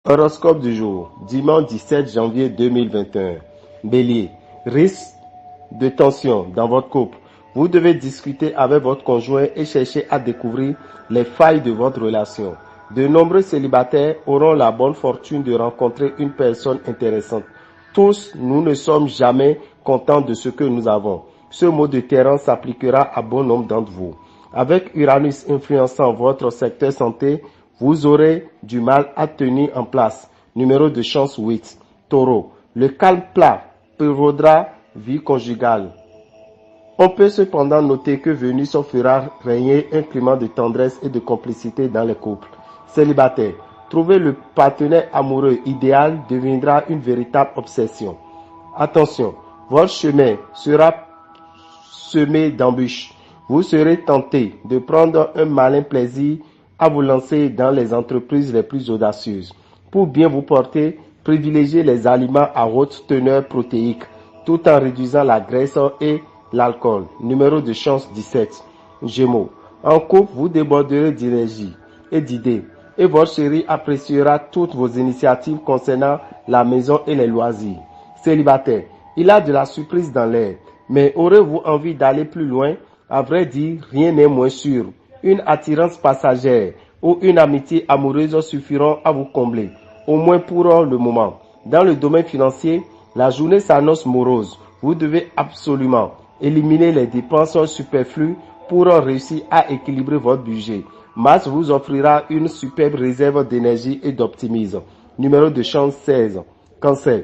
Horoscope du jour, dimanche 17 janvier 2021. Bélier, risque de tension dans votre couple. Vous devez discuter avec votre conjoint et chercher à découvrir les failles de votre relation. De nombreux célibataires auront la bonne fortune de rencontrer une personne intéressante. Tous, nous ne sommes jamais contents de ce que nous avons. Ce mot de terrain s'appliquera à bon nombre d'entre vous. Avec Uranus influençant votre secteur santé, vous aurez du mal à tenir en place. Numéro de chance 8. Taureau. Le calme plat prévaudra vie conjugale. On peut cependant noter que Vénus fera régner un climat de tendresse et de complicité dans les couples. Célibataire. Trouver le partenaire amoureux idéal deviendra une véritable obsession. Attention, votre chemin sera semé d'embûches. Vous serez tenté de prendre un malin plaisir à vous lancer dans les entreprises les plus audacieuses. Pour bien vous porter, privilégiez les aliments à haute teneur protéique, tout en réduisant la graisse et l'alcool. Numéro de chance 17. Gémeaux. En couple, vous déborderez d'énergie et d'idées, et votre chéri appréciera toutes vos initiatives concernant la maison et les loisirs. Célibataire. Il a de la surprise dans l'air, mais aurez-vous envie d'aller plus loin? À vrai dire, rien n'est moins sûr. Une attirance passagère ou une amitié amoureuse suffiront à vous combler, au moins pour le moment. Dans le domaine financier, la journée s'annonce morose. Vous devez absolument éliminer les dépenses superflues pour réussir à équilibrer votre budget. Mars vous offrira une superbe réserve d'énergie et d'optimisme. Numéro de chance 16. Cancer.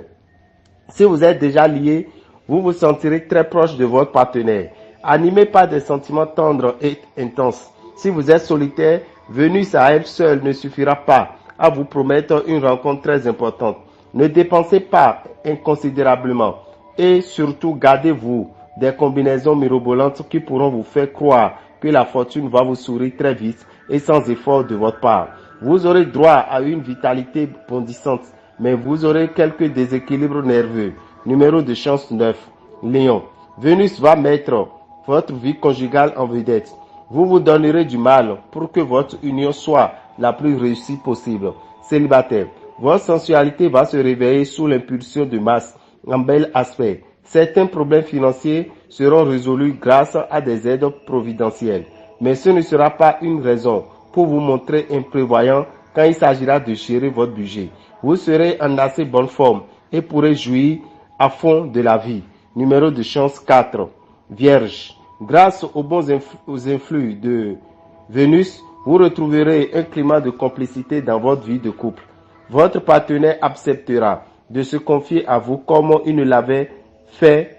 Si vous êtes déjà lié, vous vous sentirez très proche de votre partenaire, animé par des sentiments tendres et intenses. Si vous êtes solitaire, Vénus à elle seule ne suffira pas à vous promettre une rencontre très importante. Ne dépensez pas inconsidérablement et surtout gardez-vous des combinaisons mirobolantes qui pourront vous faire croire que la fortune va vous sourire très vite et sans effort de votre part. Vous aurez droit à une vitalité bondissante, mais vous aurez quelques déséquilibres nerveux. Numéro de chance 9. Lion. Vénus va mettre votre vie conjugale en vedette. Vous vous donnerez du mal pour que votre union soit la plus réussie possible. Célibataire. Votre sensualité va se réveiller sous l'impulsion de Mars en bel aspect. Certains problèmes financiers seront résolus grâce à des aides providentielles. Mais ce ne sera pas une raison pour vous montrer imprévoyant quand il s'agira de gérer votre budget. Vous serez en assez bonne forme et pourrez jouir à fond de la vie. Numéro de chance 4. Vierge. Grâce aux bons influx de Vénus, vous retrouverez un climat de complicité dans votre vie de couple. Votre partenaire acceptera de se confier à vous comme il ne l'avait fait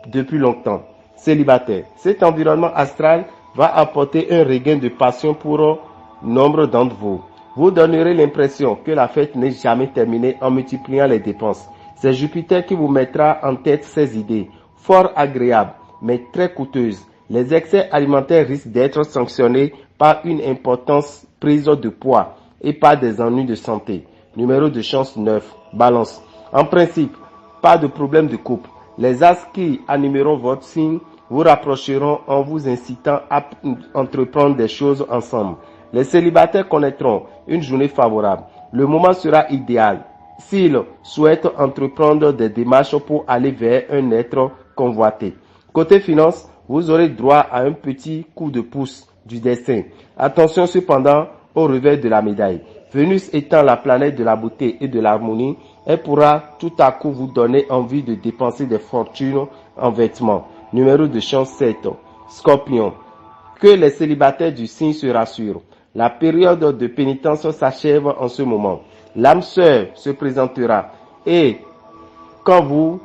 depuis longtemps. Célibataire. Cet environnement astral va apporter un regain de passion pour nombre d'entre vous. Vous donnerez l'impression que la fête n'est jamais terminée en multipliant les dépenses. C'est Jupiter qui vous mettra en tête ces idées, fort agréables, mais très coûteuses. Les excès alimentaires risquent d'être sanctionnés par une importance prise de poids et par des ennuis de santé. Numéro de chance 9. Balance. En principe, pas de problème de couple. Les astres qui animeront votre signe vous rapprocheront en vous incitant à entreprendre des choses ensemble. Les célibataires connaîtront une journée favorable. Le moment sera idéal s'ils souhaitent entreprendre des démarches pour aller vers un être convoité. Côté finance, vous aurez droit à un petit coup de pouce du destin. Attention cependant au revers de la médaille. Vénus étant la planète de la beauté et de l'harmonie, elle pourra tout à coup vous donner envie de dépenser des fortunes en vêtements. Numéro de chance 7. Scorpion. Que les célibataires du signe se rassurent. La période de pénitence s'achève en ce moment. L'âme sœur se présentera et quand vous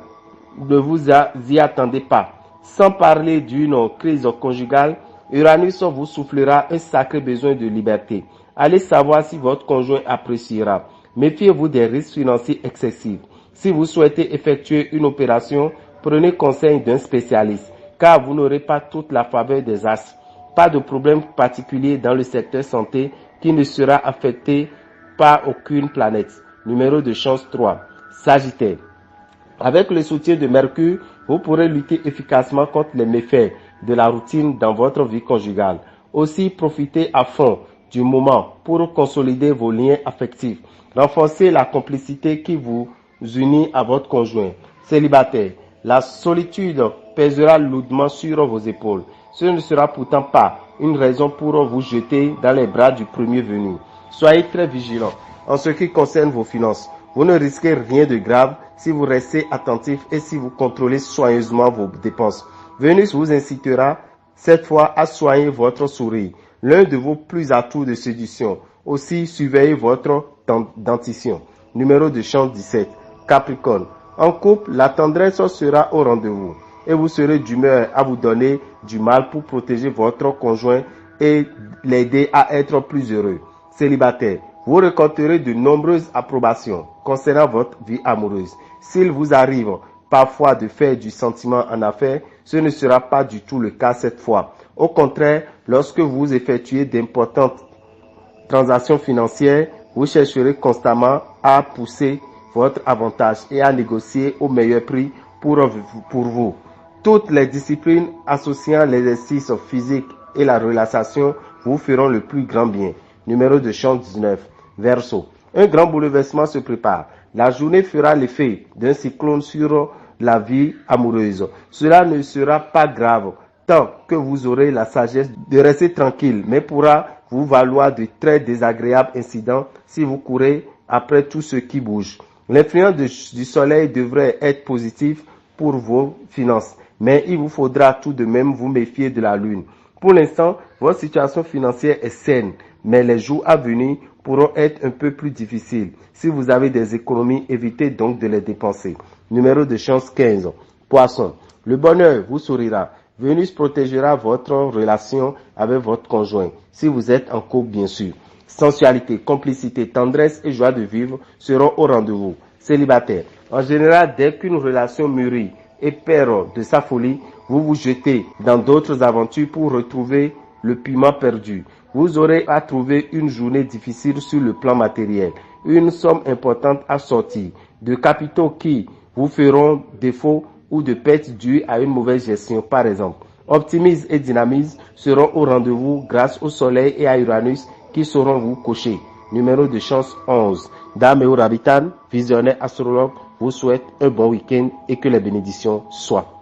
ne vous y attendez pas, sans parler d'une crise conjugale, Uranus vous soufflera un sacré besoin de liberté. Allez savoir si votre conjoint appréciera. Méfiez-vous des risques financiers excessifs. Si vous souhaitez effectuer une opération, prenez conseil d'un spécialiste, car vous n'aurez pas toute la faveur des astres. Pas de problème particulier dans le secteur santé qui ne sera affecté par aucune planète. Numéro de chance 3. Sagittaire. Avec le soutien de Mercure, vous pourrez lutter efficacement contre les méfaits de la routine dans votre vie conjugale. Aussi, profitez à fond du moment pour consolider vos liens affectifs. Renforcez la complicité qui vous unit à votre conjoint. Célibataire, la solitude pèsera lourdement sur vos épaules. Ce ne sera pourtant pas une raison pour vous jeter dans les bras du premier venu. Soyez très vigilant en ce qui concerne vos finances. Vous ne risquez rien de grave si vous restez attentif et si vous contrôlez soigneusement vos dépenses. Vénus vous incitera cette fois à soigner votre sourire, l'un de vos plus atouts de séduction. Aussi, surveillez votre dentition. Numéro de chance 17. Capricorne. En couple, la tendresse sera au rendez-vous et vous serez d'humeur à vous donner du mal pour protéger votre conjoint et l'aider à être plus heureux. Célibataire, vous récolterez de nombreuses approbations concernant votre vie amoureuse. S'il vous arrive parfois de faire du sentiment en affaires, ce ne sera pas du tout le cas cette fois. Au contraire, lorsque vous effectuez d'importantes transactions financières, vous chercherez constamment à pousser votre avantage et à négocier au meilleur prix pour vous. Toutes les disciplines associant l'exercice physique et la relaxation vous feront le plus grand bien. Numéro de chance 19. Verseau. Un grand bouleversement se prépare. La journée fera l'effet d'un cyclone sur la vie amoureuse. Cela ne sera pas grave tant que vous aurez la sagesse de rester tranquille, mais pourra vous valoir de très désagréables incidents si vous courez après tout ce qui bouge. L'influence du soleil devrait être positive pour vos finances, mais il vous faudra tout de même vous méfier de la lune. Pour l'instant, votre situation financière est saine, mais les jours à venir pourront être un peu plus difficiles. Si vous avez des économies, évitez donc de les dépenser. Numéro de chance 15. Poisson. Le bonheur vous sourira. Vénus protégera votre relation avec votre conjoint, si vous êtes en couple bien sûr. Sensualité, complicité, tendresse et joie de vivre seront au rendez-vous. Célibataire. En général, dès qu'une relation mûrit et perd de sa folie, vous vous jetez dans d'autres aventures pour retrouver le piment perdu. Vous aurez à trouver une journée difficile sur le plan matériel, une somme importante à sortir, de capitaux qui vous feront défaut ou de pertes dues à une mauvaise gestion par exemple. Optimisme et dynamisme seront au rendez-vous grâce au soleil et à Uranus qui sauront vous cocher. Numéro de chance 11. Dame et Rabitan, visionnaire astrologue, vous souhaite un bon week-end et que les bénédictions soient.